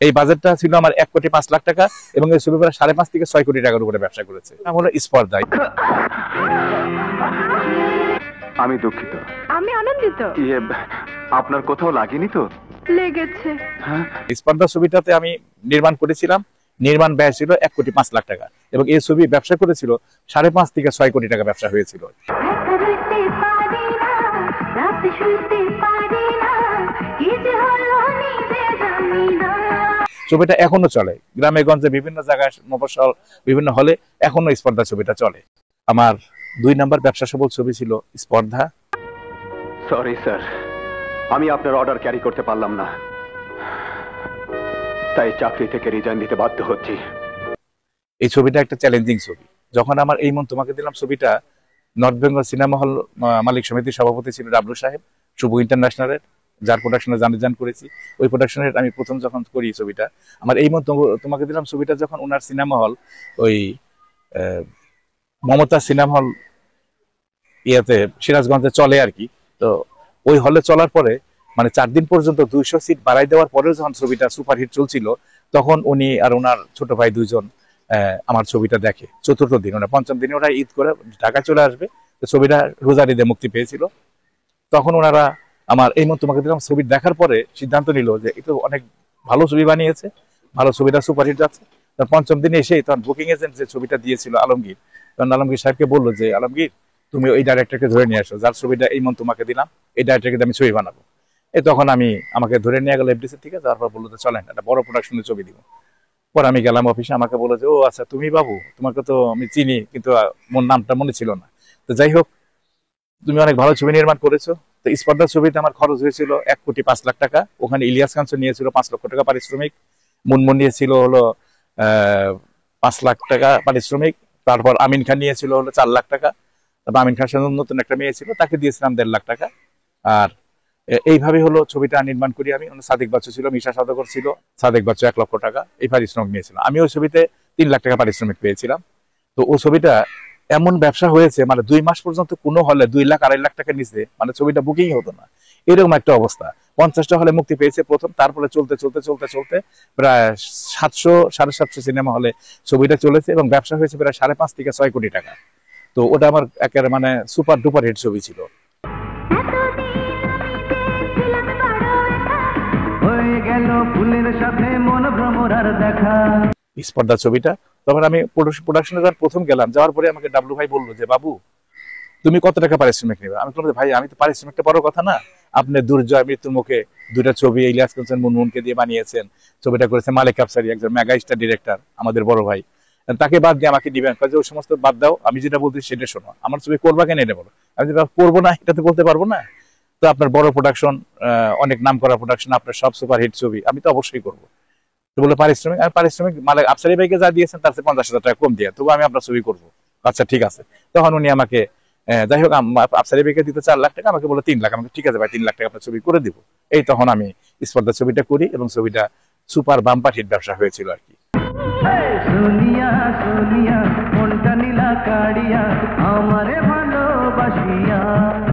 এই বাজেটটা ছিল আমার 1,05,00,000 টাকা এবং এই ছবি প্রায় 5.5 থেকে 6 কোটি টাকার উপরে ব্যবসা করেছে। নাম হলো স্পর্ধা। আমি দুঃখিত। আমি আনন্দিত। আপনার কোথাও লাগেনি তো? লেগেছে। স্পর্ধা ছবিটাতে আমি নির্মাণ করেছিলাম, নির্মাণ ব্যয় ছিল 1,05,00,000 টাকা এবং এই ছবি ব্যবসা করেছিল 5.5 থেকে 6 কোটি টাকা ব্যবসা হয়েছিল। ছবিটা এখনো চলে, গ্রামে গঞ্জে বিভিন্ন জায়গায়, মফস্বল বিভিন্ন হলে এখনো স্পর্ধা ছবিটা চলে। আমার 2 নম্বর ব্যবসা সফল ছবি ছিল স্পর্ধা। সরি স্যার, আমি আপনার অর্ডার ক্যারি করতে পারলাম না, তাই চাকরি থেকে রিজাইন দিতে বাধ্য হচ্ছি। এই ছবিটা একটা চ্যালেঞ্জিং ছবি। যখন আমার এই মন তোমাকে দিলাম ছবিটা নর্থ বেঙ্গল সিনেমা হল মালিক সমিতির সভাপতি ছিল ডাবলু সাহেব, শুভ ইন্টারন্যাশনালের, যার প্রোডাকশনে জান করেছি, ওই প্রোডাকশনের আমি প্রথম যখন করি ছবিটা, আমার এই মন তোমাকে দিলাম ছবিটা যখন ওনার সিনেমা হল ওই মমতা সিনেমা হল ইয়াতে সিরাজগঞ্জে চলে আর কি, তো ওই হলে চলার পরে মানে 4 দিন পর্যন্ত 200 সিট বাড়াই দেওয়ার পরেও যখন ছবিটা সুপারহিট চলছিল, তখন উনি আর ওনার ছোট ভাই 2 জন আমার ছবিটা দেখে। 4র্থ দিন, ওরা 5ম দিনে ওরা ঈদ করে ঢাকা চলে আসবে, তো ছবিটা রোজার ঈদে মুক্তি পেয়েছিল। তখন ওনারা আমার এই মন তোমাকে দিলাম ছবি দেখার পরে সিদ্ধান্ত নিল যে এটা অনেক ভালো ছবি বানিয়েছে, ভালো ছবিটা সুপারহিট যাচ্ছে। 5ম দিনে এসে তখন বুকিং এজেন্ট যে ছবিটা দিয়েছিল আলমগীর, তখন আলমগীর সাহেবকে বললো যে আলমগীর তুমি ওই ডাইরেক্টরকে ধরে নিয়ে আসো, যার ছবিটা এই মন তোমাকে দিলাম, এই ডাইরেক্টরকে আমি ছবি বানাবো। তখন আমাকে ধরে নিয়ে গেল এফডিসি থেকে, যাওয়ার পর বললো যে চলেন একটা বড় প্রোডাকশনের ছবি দিব। পরে আমি গেলাম অফিসে, আমাকে বললো যে ও আচ্ছা তুমি বাবু, তোমাকে তো আমি চিনি কিন্তু নামটা মনে ছিল না। তো যাই হোক, তুমি অনেক ভালো ছবি নির্মাণ করেছো। তো স্পর্ধা ছবিতে আমার খরচ হয়েছিল 1,05,00,000 টাকা। ওখানে ইলিয়াস কাঞ্চন নিয়েছিল 5 লক্ষ টাকা পারিশ্রমিক, মুনমুন নিয়েছিল হলো 5 লাখ টাকা পারিশ্রমিক, তারপর আমিন খান নিয়েছিল হলো 4 লাখ টাকা, তারপর আমিন খান সাথে নতুন একটা মেয়ে ছিল, তাকে দিয়েছিলাম 1.5 লাখ টাকা। আর এইভাবে হলো ছবিটা নির্মাণ করি আমি। সাদিক বাচ্চু ছিল, মিশা সদাগর ছিল, সাদিক বাচ্চু 1 লক্ষ টাকা এই পারিশ্রমিক নিয়েছিল। আমি ওই ছবিতে 3 লাখ টাকা পারিশ্রমিক পেয়েছিলাম। তো ওই ছবিটা এমন ব্যবসা হয়েছে, মানে 2 মাস পর্যন্ত কোনো হলে 2 লাখ 2.5 লাখ টাকা নিচে মানে ছবিটা বুকিং হতো না, এরকম একটা অবস্থা। 50টা হলে মুক্তি পেয়েছে প্রথম, তারপরে চলতে চলতে চলতে চলতে প্রায় 700 750 সিনেমা হলে ছবিটা চলেছে এবং ব্যবসা হয়েছে প্রায় 5.5 থেকে 6 কোটি টাকা। তো ওটা আমার একেবারে মানে সুপার ডুপার হিট ছবি ছিল। স্পর্ধা ছবিটা তখন আমি প্রোডাকশনে যখন প্রথম গেলাম, যাওয়ার পরে আমাকে ডাবলু ভাই বললো যে বাবু তুমি কত টাকা পারিশ্রমিক নেবে। আমি বললাম ভাই আমি তো পারিশ্রমিকটা বড় কথা না, আপনি দুর্জয় মৃত্যুর মুখে 2টা ছবি ইলিয়াস কাঞ্চন মুনমুনকে দিয়ে বানিয়েছেন, ছবিটা করেছে মালিক আফসারি, একজন মেগা স্টার ডিরেক্টর, আমাদের বড় ভাই, তাকে বাদ দিয়ে আমাকে দিবেন, কাজে ওই সমস্ত বাদ দাও, আমি যেটা বলছি সেটা শোনো, আমার ছবি করবা কেন এটা বলো। আমি যেটা করবো না এটা তো বলতে পারবো না, তো আপনার বড় প্রোডাকশন, অনেক নাম করা প্রোডাকশন, আপনার সব সুপার হিট ছবি, আমি তো অবশ্যই করবো। তো বলে পারিশ্রমিক, আমি পারিশ্রমিক মালিক আফসারি ভাইকে যা দিয়েছেন তার চেয়ে 50,000 টাকা কম দিয়ে, তবু আমি আপনার ছবি করবো। আচ্ছা ঠিক আছে। তখন উনি আমাকে যাই হোক আফসারি ভাইকে দিতে 4 লাখ টাকা, আমাকে বলে 3 লাখ। আমাকে ঠিক আছে ভাই 3 লাখ টাকা আপনার ছবি করে দিব। এই তখন আমি স্পর্ধা ছবিটা করি এবং ছবিটা সুপার বাম্পার হিট ব্যবসা হয়েছিল আর কি।